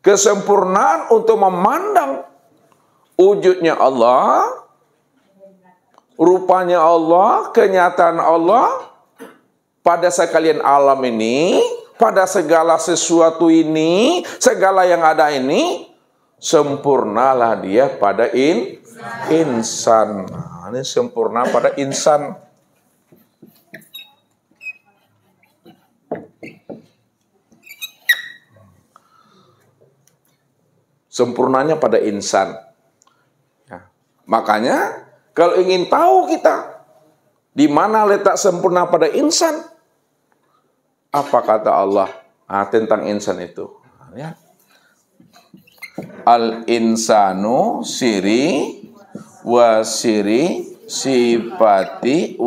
Kesempurnaan untuk memandang wujudnya Allah, rupanya Allah, kenyataan Allah pada sekalian alam ini, pada segala sesuatu ini, segala yang ada ini, sempurnalah dia pada insan. Nah, ini sempurna pada insan. Sempurnanya pada insan. Ya. Makanya kalau ingin tahu kita di mana letak sempurna pada insan, apa kata Allah tentang insan itu? Ya. Al-insanu siri sifati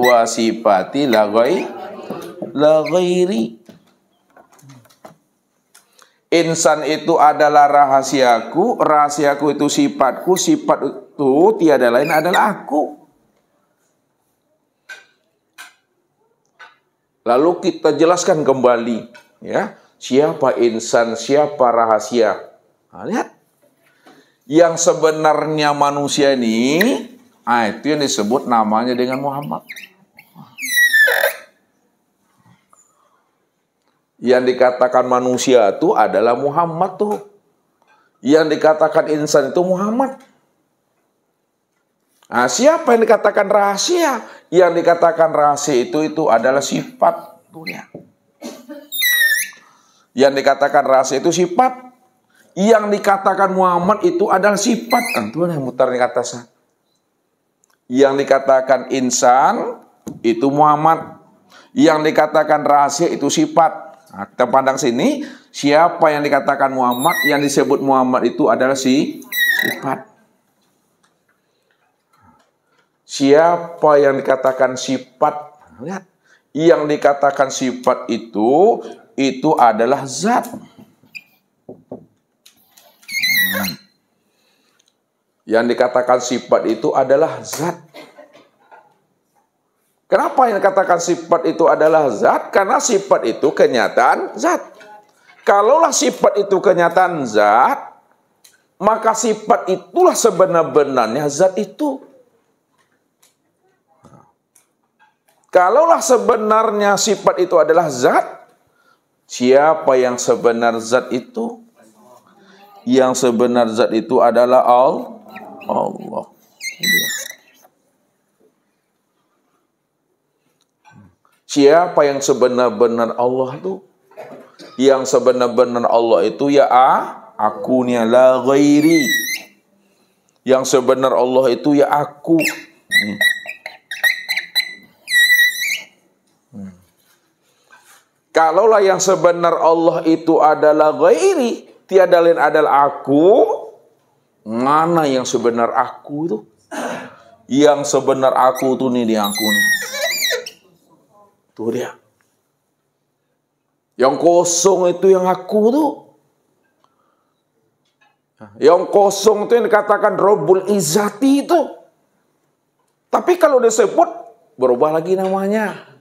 la ghairi. Insan itu adalah rahasiaku, rahasiaku itu sifatku, sifat itu tiada lain adalah aku. Lalu kita jelaskan kembali, ya, siapa insan, siapa rahasia. Nah, lihat, yang sebenarnya manusia ini, itu yang disebut namanya dengan Muhammad. Yang dikatakan manusia itu adalah Muhammad tuh. Yang dikatakan insan itu Muhammad. Nah, siapa yang dikatakan rahasia? Yang dikatakan rahasia itu adalah sifat. Tuh ya. Yang dikatakan rahasia itu sifat. Yang dikatakan Muhammad itu adalah sifat. Tuh yang mutar di atas. Yang dikatakan insan itu Muhammad. Yang dikatakan rahasia itu sifat. Nah, kita pandang sini, siapa yang dikatakan Muhammad, yang disebut Muhammad itu adalah sifat. Siapa yang dikatakan sifat? Lihat, yang dikatakan sifat itu adalah zat. Yang dikatakan sifat itu adalah zat. Kenapa yang dikatakan sifat itu adalah zat? Karena sifat itu kenyataan zat. Kalaulah sifat itu kenyataan zat, maka sifat itulah sebenar-benarnya zat itu. Kalaulah sebenarnya sifat itu adalah zat, siapa yang sebenar zat itu? Yang sebenar zat itu adalah Allah. Siapa yang sebenar-benar Allah itu? Yang sebenar-benar Allah itu ya akunya la ghairi. Yang sebenar Allah itu ya aku. Kalaulah yang sebenar Allah itu adalah ghairi, tiada lain adalah aku, mana yang sebenar aku itu? Yang sebenar aku itu nih, dia aku nih. Tuh dia. Yang kosong itu yang aku tuh. Yang kosong itu yang dikatakan Rabbul Izzati itu. Tapi kalau disebut, berubah lagi namanya.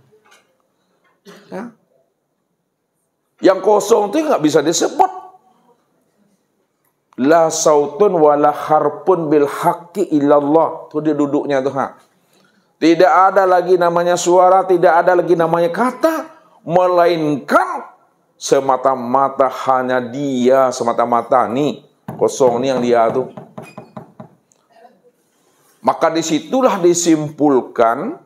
Ya. Yang kosong itu nggak bisa disebut. La sautun wala harpun bil haqqi illallah. Tuh dia duduknya tuh. Tidak ada lagi namanya suara, tidak ada lagi namanya kata, melainkan semata-mata hanya dia, semata-mata nih, kosong nih yang dia tuh. Maka disitulah disimpulkan,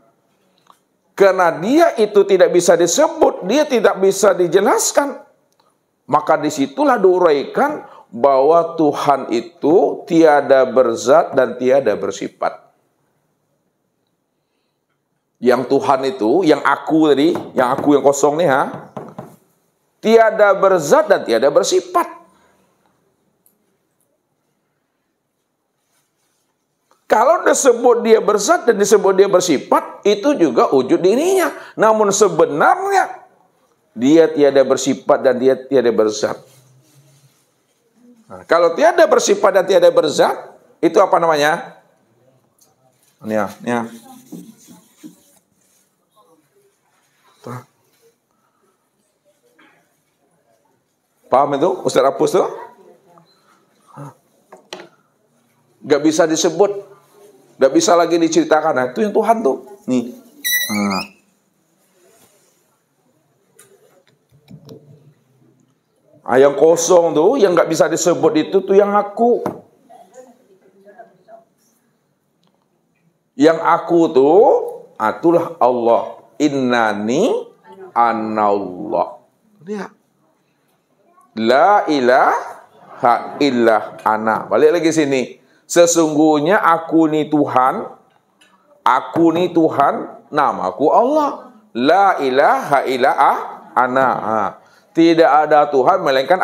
karena dia itu tidak bisa disebut, dia tidak bisa dijelaskan, maka disitulah diuraikan bahwa Tuhan itu tiada berzat dan tiada bersifat. Yang Tuhan itu, yang aku tadi, yang aku yang kosong nih, tiada berzat dan tiada bersifat. Kalau disebut dia berzat dan disebut dia bersifat, itu juga wujud dirinya. Namun sebenarnya, dia tiada bersifat dan dia tiada berzat. Nah, kalau tiada bersifat dan tiada berzat, itu apa namanya? Nih. Paham itu? Ustaz Apus tuh? Nggak bisa disebut, nggak bisa lagi diceritakan. Nah, itu yang Tuhan tuh. Nih. Nah. Yang kosong tuh, yang nggak bisa disebut itu tuh yang aku. Yang aku tuh, itulah Allah. Innani anallah. Lihat. La ilaha illa ana. Balik lagi sini. Sesungguhnya aku ni Tuhan. Aku ni Tuhan. Namaku Allah. La ilaha illa ana. Tidak ada Tuhan melainkan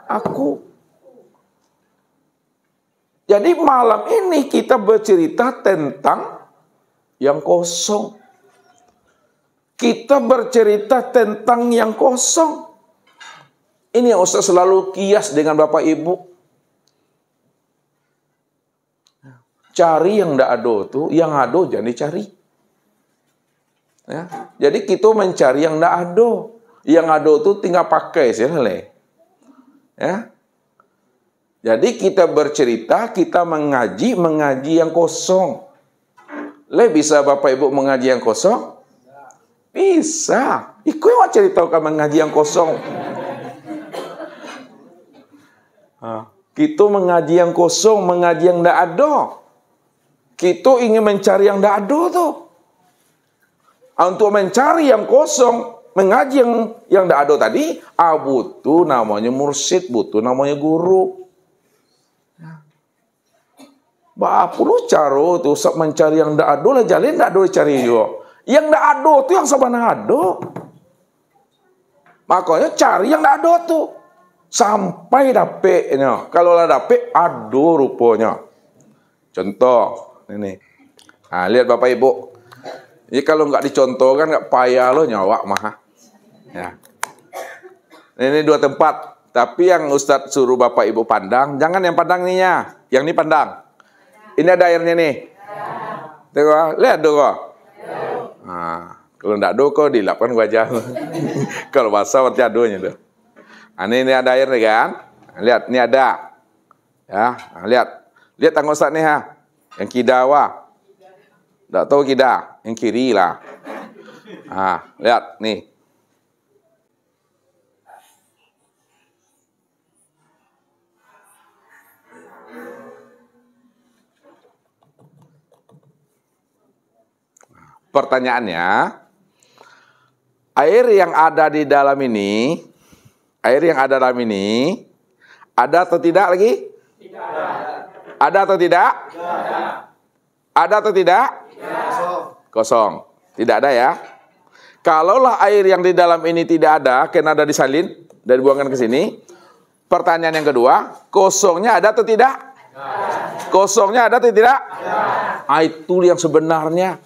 aku. Jadi malam ini kita bercerita tentang yang kosong. Kita bercerita tentang yang kosong. Ini yang Ustaz selalu kias dengan Bapak Ibu. Cari yang tidak ada tuh, yang ada jangan dicari. Ya. Jadi kita mencari yang tidak ada. Yang ada tuh tinggal pakai saja. Ya. Jadi kita bercerita, kita mengaji yang kosong. Bisa Bapak Ibu mengaji yang kosong? Bisa. Ikut yang ceritakan mengaji yang kosong. Kita mengaji yang kosong, mengaji yang tidak ada. Kita ingin mencari yang tidak ada tuh. Untuk mencari yang kosong, mengaji yang tidak ada tadi, butuh namanya mursyid, butuh namanya guru. Apa lu cara tuh mencari yang tidak ada lah, jalan tidak ada cari juga. Yang tidak ada tuh yang sebenarnya ada. Makanya cari yang tidak ada tuh. Sampai dapetnya. Kalau lah dapet, ada rupanya. Contoh, ini. Lihat Bapak Ibu. Ini kalau nggak dicontohkan, nggak payah lo nyawa mah. Ya. Ini dua tempat. Tapi yang Ustadz suruh Bapak Ibu pandang, jangan yang pandang ininya. Yang ini pandang. Ini ada airnya nih. Tengok, lihat dong. Kalau nggak ada kok dilapkan wajah. Kalau basah berarti adonya tuh. Ini ada air nih kan? Lihat, ini ada. Ya, lihat tanggung Ustaz nih ha. Yang kidawa. Tak tahu kida, yang kiri lah. Lihat nih. Pertanyaannya, air yang ada di dalam ini, ada atau tidak lagi? Tidak ada. Ada atau tidak? Tidak ada. Ada atau tidak? Kosong. Tidak ada ya. Kalaulah air yang di dalam ini tidak ada, karena ada disalin dan dibuangkan ke sini. Pertanyaan yang kedua, kosongnya ada atau tidak? Ada. Kosongnya ada atau tidak? Ada. Itu yang sebenarnya.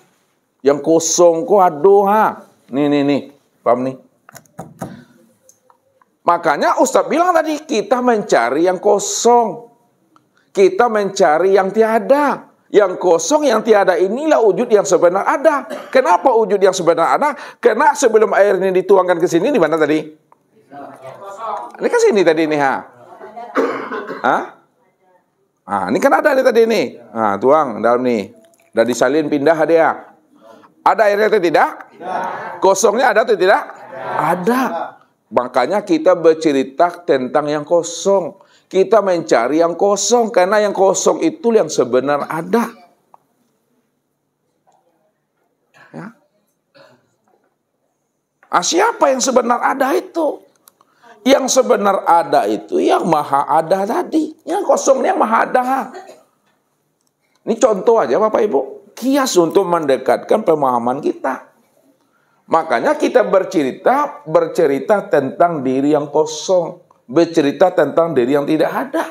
Yang kosong kok ada. Nih. Paham nih? Makanya Ustaz bilang tadi, kita mencari yang kosong. Kita mencari yang tiada. Yang kosong, yang tiada inilah wujud yang sebenar ada. Kenapa wujud yang sebenar ada? Karena sebelum air ini dituangkan ke sini, di mana tadi? Ini ke sini tadi nih, ini kan ada nih tadi nih. Tuang dalam nih. Dan disalin pindah dia. Ada airnya atau tidak? Kosongnya ada atau tidak? Ada. Makanya kita bercerita tentang yang kosong. Kita mencari yang kosong, karena yang kosong itu yang sebenar ada. Ya. Siapa yang sebenar ada itu? Yang sebenar ada itu yang maha ada tadi. Yang kosongnya yang maha ada. Ini contoh aja Bapak Ibu. Kias untuk mendekatkan pemahaman kita. Makanya kita bercerita tentang diri yang kosong. Bercerita tentang diri yang tidak ada.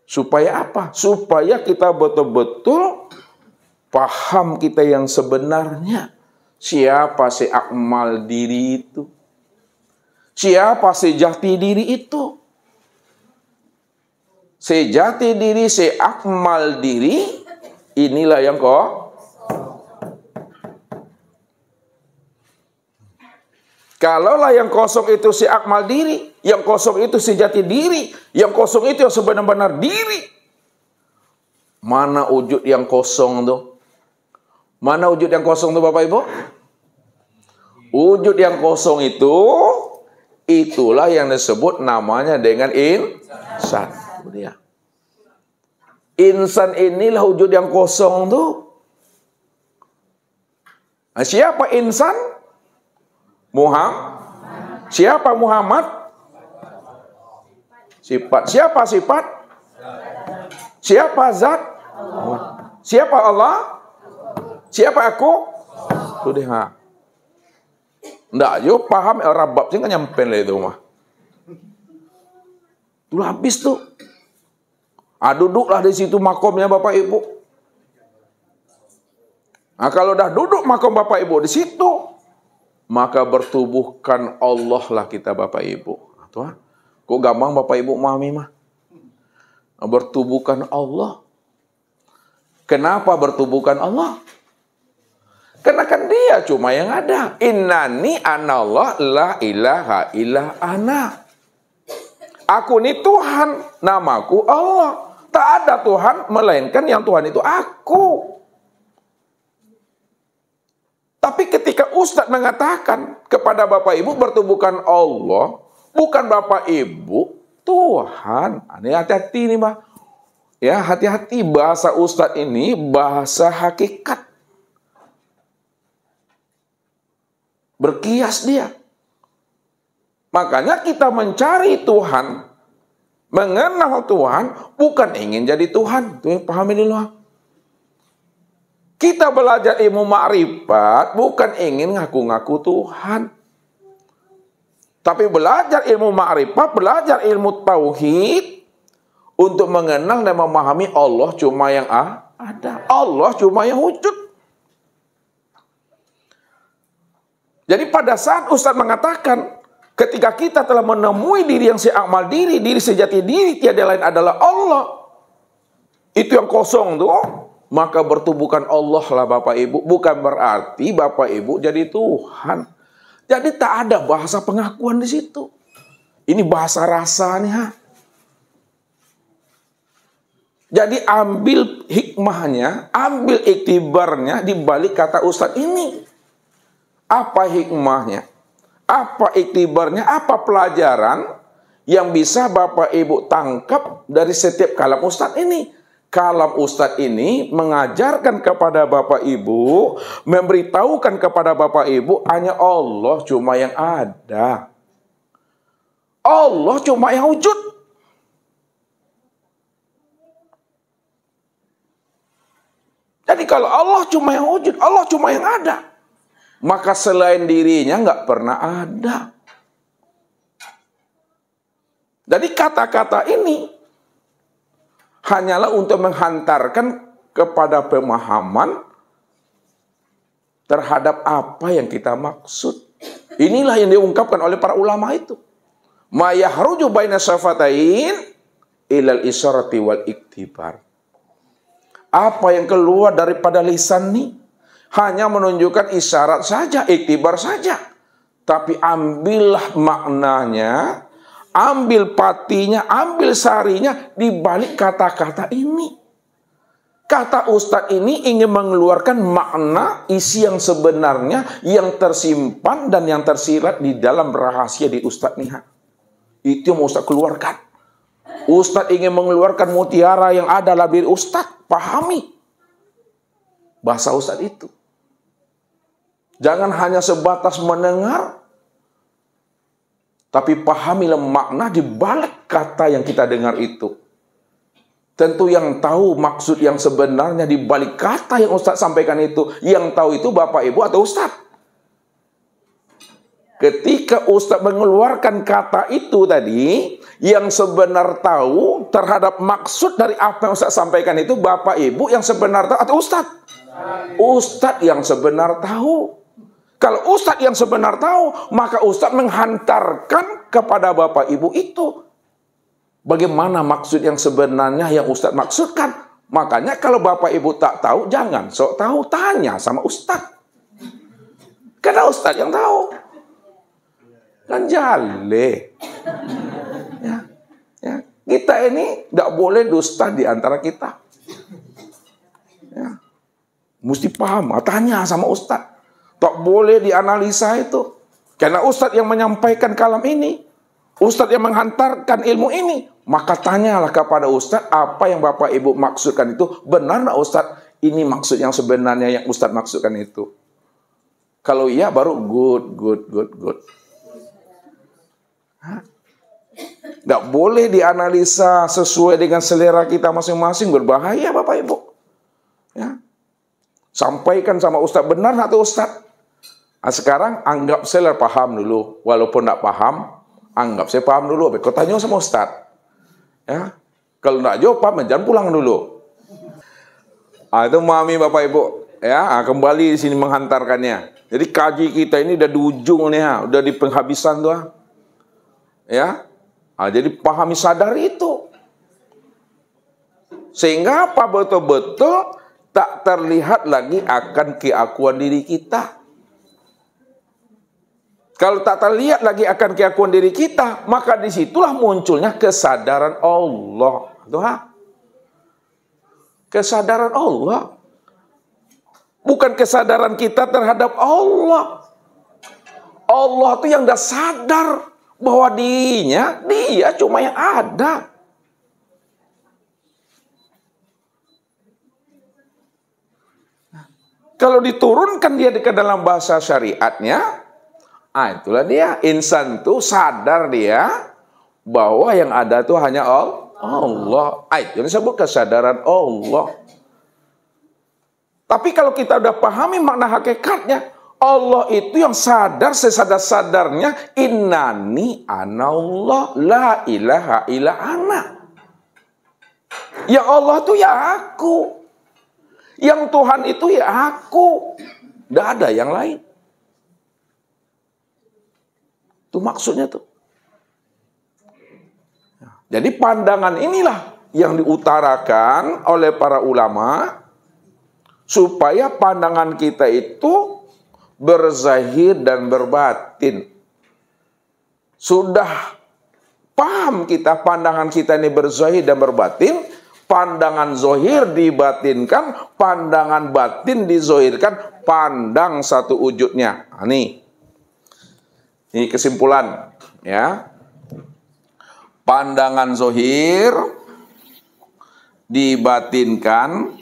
Supaya apa? Supaya kita betul-betul paham kita yang sebenarnya. Siapa si akmal diri itu? Siapa si jati diri itu? Si jati diri, si akmal diri, inilah yang Kalaulah yang kosong itu si akmal diri, yang kosong itu si jati diri, yang kosong itu yang sebenar-benar diri. Mana wujud yang kosong tuh? Mana wujud yang kosong tuh Bapak Ibu? Wujud yang kosong itu, itulah yang disebut namanya dengan insan. Dia. Insan inilah wujud yang kosong tuh. Nah, siapa insan? Siapa Muhammad? Sifat. Siapa sifat? Siapa zat? Siapa Allah? Siapa aku? Sudah. Nggak, yo paham Arab sih kan nyampe lah itu mah. Tuh habis tuh. Duduklah di situ makomnya Bapak Ibu. Nah, kalau udah duduk makom Bapak Ibu di situ, maka bertubuhkan Allah lah kita Bapak Ibu. Tuh, kok gampang Bapak Ibu memahami mah? Bertubuhkan Allah. Kenapa bertubuhkan Allah? Karena kan dia cuma yang ada. Innani anallah la ilaha illa ana. Aku ini Tuhan, namaku Allah. Tak ada Tuhan melainkan yang Tuhan itu aku. Tapi ketika Ustadz mengatakan kepada Bapak Ibu bertubuhkan Allah, bukan Bapak Ibu, Tuhan. Ini hati-hati nih, Mbak. Ya, hati-hati bahasa Ustadz ini bahasa hakikat. Berkias dia. Makanya kita mencari Tuhan, mengenal Tuhan, bukan ingin jadi Tuhan. Tuh, pahami dulu. Kita belajar ilmu ma'rifat, bukan ingin ngaku-ngaku Tuhan. Tapi belajar ilmu ma'rifat, belajar ilmu tauhid, untuk mengenal dan memahami Allah cuma yang ada. Allah cuma yang wujud. Jadi pada saat Ustadz mengatakan, ketika kita telah menemui diri yang seakmal diri, diri sejati diri, tiada lain adalah Allah. Itu yang kosong tuh, maka bertubuhkan Allah lah Bapak Ibu. Bukan berarti Bapak Ibu jadi Tuhan. Jadi tak ada bahasa pengakuan di situ. Ini bahasa rasa nih. Jadi ambil hikmahnya, ambil iktibarnya di balik kata Ustadz ini. Apa hikmahnya? Apa iktibarnya? Apa pelajaran yang bisa Bapak Ibu tangkap dari setiap kalam Ustadz ini? Kalam Ustadz ini mengajarkan kepada Bapak Ibu, memberitahukan kepada Bapak Ibu, hanya Allah cuma yang ada. Allah cuma yang wujud. Jadi kalau Allah cuma yang wujud, Allah cuma yang ada, maka selain dirinya nggak pernah ada. Jadi kata-kata ini hanyalah untuk menghantarkan kepada pemahaman terhadap apa yang kita maksud. Inilah yang diungkapkan oleh para ulama itu. Ma yahruju baina syafatain ilal isyarati wal iktibar. Apa yang keluar daripada lisan nih hanya menunjukkan isyarat saja, iktibar saja. Tapi ambillah maknanya, ambil patinya, ambil sarinya di balik kata-kata ini. Kata Ustadz ini ingin mengeluarkan makna isi yang sebenarnya, yang tersimpan dan yang tersirat di dalam rahasia di Ustadz nih. Itu yang Ustadz keluarkan. Ustadz ingin mengeluarkan mutiara yang ada dalam diri Ustadz. Pahami bahasa Ustadz itu. Jangan hanya sebatas mendengar, tapi pahamilah makna di balik kata yang kita dengar itu. Tentu yang tahu maksud yang sebenarnya di balik kata yang Ustadz sampaikan itu, yang tahu itu Bapak Ibu atau Ustadz. Ketika Ustadz mengeluarkan kata itu tadi, yang sebenar tahu terhadap maksud dari apa yang Ustadz sampaikan itu Bapak Ibu yang sebenar tahu atau Ustadz? Ustadz yang sebenar tahu. Kalau Ustadz yang sebenar tahu, maka Ustadz menghantarkan kepada Bapak Ibu itu. Bagaimana maksud yang sebenarnya yang Ustadz maksudkan. Makanya kalau Bapak Ibu tak tahu, jangan sok tahu, tanya sama Ustadz. Karena Ustadz yang tahu. Kan jale. Ya. Kita ini tidak boleh dusta di antara kita. Ya. Mesti paham, tanya sama ustaz. Tak boleh dianalisa itu. Karena ustaz yang menyampaikan kalam ini, ustaz yang menghantarkan ilmu ini, maka tanyalah kepada ustaz apa yang Bapak Ibu maksudkan itu. Benar tak ustaz? Ini maksud yang sebenarnya yang ustaz maksudkan itu. Kalau iya baru good. Tidak boleh dianalisa sesuai dengan selera kita masing-masing. Berbahaya Bapak Ibu. Ya. Sampaikan sama ustaz, benar atau ustaz? Nah, sekarang anggap saya paham dulu. Walaupun tidak paham, anggap saya paham dulu. Kau tanya sama ustaz. Ya. Kalau tidak jawab, jangan pulang dulu. Itu memahami Bapak Ibu. Ya, kembali di sini menghantarkannya. Jadi kaji kita ini udah di ujung nih, udah di penghabisan tuh. Ya. Jadi pahami, sadari itu. Sehingga apa, betul-betul tak terlihat lagi akan keakuan diri kita. Kalau tak terlihat lagi akan keakuan diri kita, maka disitulah munculnya kesadaran Allah. Kesadaran Allah. Bukan kesadaran kita terhadap Allah. Allah itu yang dah sadar bahwa dia cuma yang ada. Kalau diturunkan dia ke dalam bahasa syariatnya, itulah dia. Insan itu sadar dia bahwa yang ada itu hanya Allah. Itu disebut kesadaran Allah. Tapi kalau kita udah pahami makna hakikatnya, Allah itu yang sadar sesadar-sadarnya, innani anallah la ilaha illa ana. Ya Allah itu ya aku. Yang Tuhan itu ya aku. Tidak ada yang lain. Itu maksudnya tuh. Jadi pandangan inilah yang diutarakan oleh para ulama supaya pandangan kita itu berzahir dan berbatin. Sudah paham kita pandangan kita ini berzahir dan berbatin, pandangan zohir dibatinkan, pandangan batin dizohirkan, pandang satu wujudnya. Ini kesimpulan, ya. Pandangan zohir dibatinkan,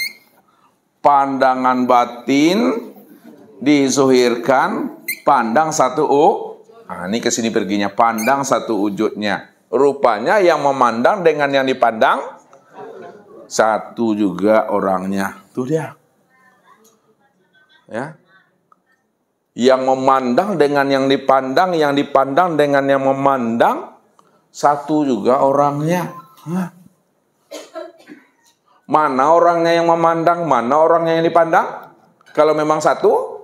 pandangan batin dizohirkan, pandang satu ini kesini perginya, pandang satu wujudnya. Rupanya yang memandang dengan yang dipandang satu juga orangnya. Itu dia. Ya. Yang memandang dengan yang dipandang dengan yang memandang, satu juga orangnya. Mana orangnya yang memandang, mana orangnya yang dipandang? Kalau memang satu,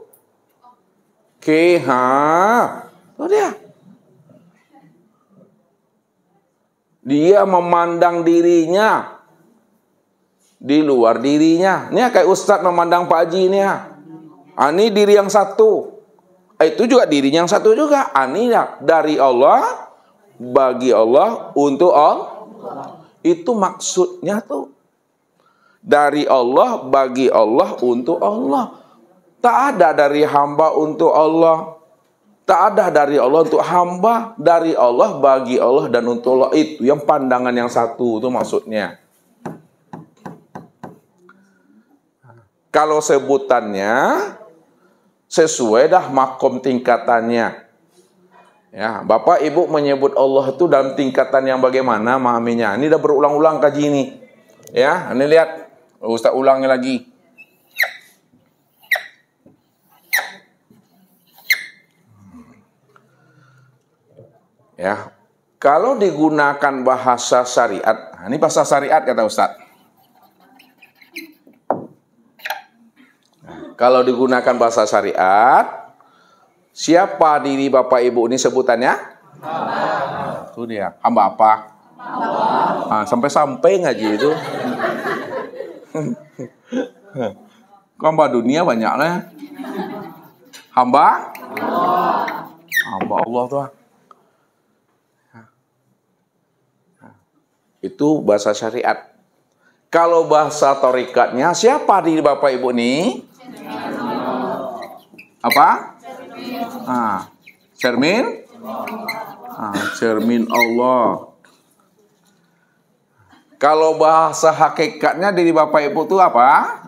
itu dia. Dia memandang dirinya di luar dirinya. Ini kayak Ustadz memandang Pak Haji ini ya. Ini diri yang satu. Itu juga dirinya yang satu juga. Ini ya, dari Allah, bagi Allah, untuk Allah. Itu maksudnya tuh. Dari Allah, bagi Allah, untuk Allah. Tak ada dari hamba untuk Allah. Tak ada dari Allah untuk hamba. Dari Allah, bagi Allah, dan untuk Allah. Itu yang pandangan yang satu, itu maksudnya. Kalau sebutannya sesuai dah makom tingkatannya. Ya, Bapak Ibu menyebut Allah itu dalam tingkatan yang bagaimana memahaminya. Ini udah berulang-ulang kaji ini. Ya, ini lihat Ustaz ulangi lagi. Ya, kalau digunakan bahasa syariat, ini bahasa syariat kata Ustaz. Kalau digunakan bahasa syariat, siapa diri Bapak Ibu ini sebutannya? Hamba. Itu dia. Hamba apa? Hamba. Sampai-sampai ngaji itu. Hamba dunia banyak lah. Hamba? Hamba Allah tuh. Itu bahasa syariat. Kalau bahasa torikatnya, siapa di Bapak Ibu nih? Apa? Cermin? Cermin Allah. Kalau bahasa hakikatnya dari Bapak Ibu itu apa?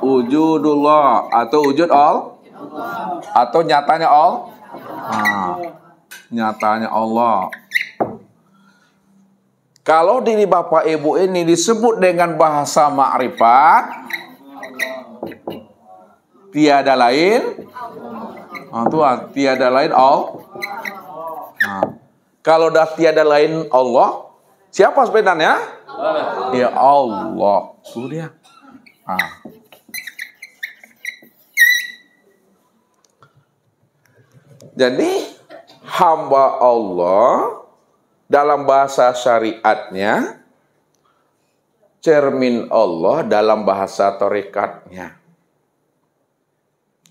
Wujudullah atau wujud all? Atau nyatanya all? Nyatanya Allah. Kalau diri Bapak Ibu ini disebut dengan bahasa ma'rifat, tiada lain, tiada lain Allah. Kalau dah tiada lain Allah, siapa sebenarnya? Ya Allah. Itu dia. Jadi hamba Allah dalam bahasa syariatnya, cermin Allah dalam bahasa torikatnya.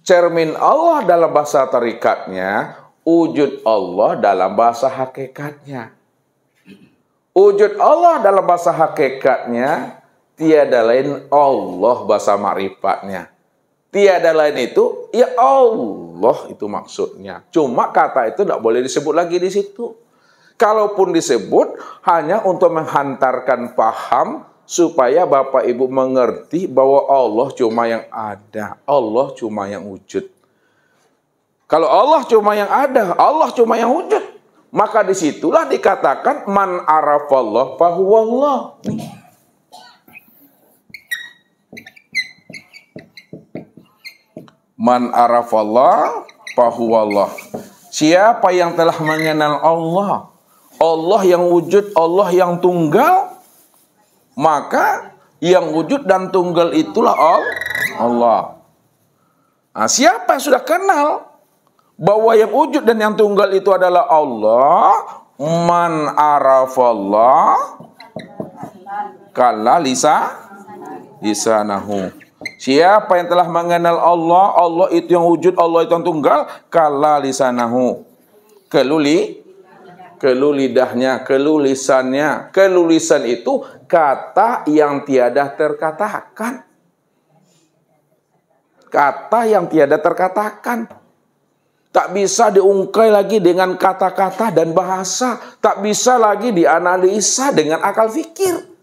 Cermin Allah dalam bahasa tarikatnya, wujud Allah dalam bahasa hakikatnya. Wujud Allah dalam bahasa hakikatnya, tiada lain Allah bahasa ma'rifatnya. Tiada lain itu, ya Allah itu maksudnya. Cuma kata itu tidak boleh disebut lagi di situ. Kalaupun disebut, hanya untuk menghantarkan paham, supaya Bapak Ibu mengerti bahwa Allah cuma yang ada, Allah cuma yang wujud. Kalau Allah cuma yang ada, Allah cuma yang wujud, maka disitulah dikatakan man arafallah fahuwallah. Man arafallah fahuwallah. Siapa yang telah mengenal Allah, Allah yang wujud, Allah yang tunggal, maka yang wujud dan tunggal itulah Allah. Siapa yang sudah kenal bahwa yang wujud dan yang tunggal itu adalah Allah, man arafallah kalla lisanahu. Siapa yang telah mengenal Allah, Allah itu yang wujud, Allah itu yang tunggal, kalla lisanahu. Kelu lidahnya, kelu lisannya. Kelu lisan itu kata yang tiada terkatakan. Kata yang tiada terkatakan. Tak bisa diungkai lagi dengan kata-kata dan bahasa. Tak bisa lagi dianalisa dengan akal fikir.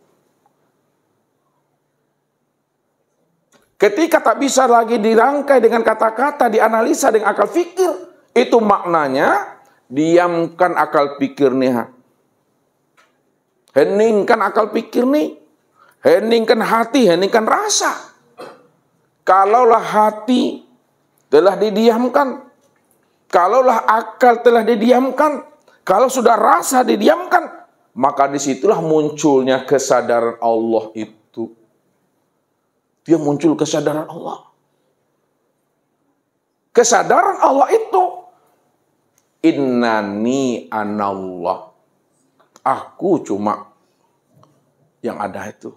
Ketika tak bisa lagi dirangkai dengan kata-kata, dianalisa dengan akal fikir, itu maknanya diamkan akal pikir nih. Heningkan akal pikir nih. Heningkan hati, heningkan rasa. Kalaulah hati telah didiamkan, kalaulah akal telah didiamkan, kalau sudah rasa didiamkan, maka disitulah munculnya kesadaran Allah itu. Dia muncul kesadaran Allah. Kesadaran Allah itu, innani anallah. Aku cuma yang ada itu.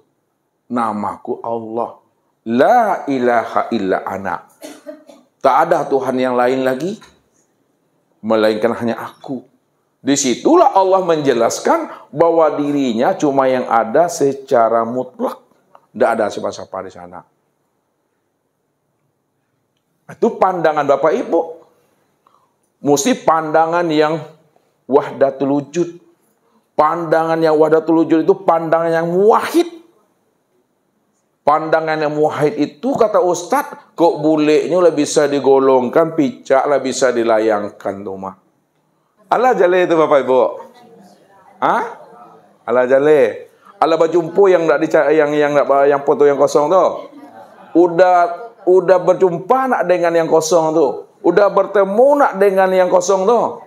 Namaku Allah. La ilaha illa ana. Tak ada Tuhan yang lain lagi, melainkan hanya aku. Disitulah Allah menjelaskan bahwa dirinya cuma yang ada secara mutlak. Tidak ada siapa-siapa di sana. Itu pandangan Bapak Ibu. Mesti pandangan yang wahdatul wujud. Pandangan yang wahdatul wujud itu pandangan yang muwahhid. Pandangan yang muwahhid itu kata Ustadz, kok bulenya lah bisa digolongkan, picak lah bisa dilayangkan tuh mah. Allah jale itu Bapak Ibu. Allah jale. Allah bajumpu yang enggak dicari, yang foto yang kosong tuh. Udah berjumpa nak dengan yang kosong tuh. Udah bertemu nak dengan yang kosong tuh.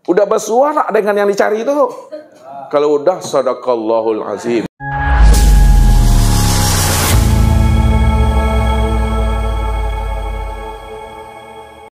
Udah bersua nak dengan yang dicari itu tuh. Kalau udah, sadaqallahul azim.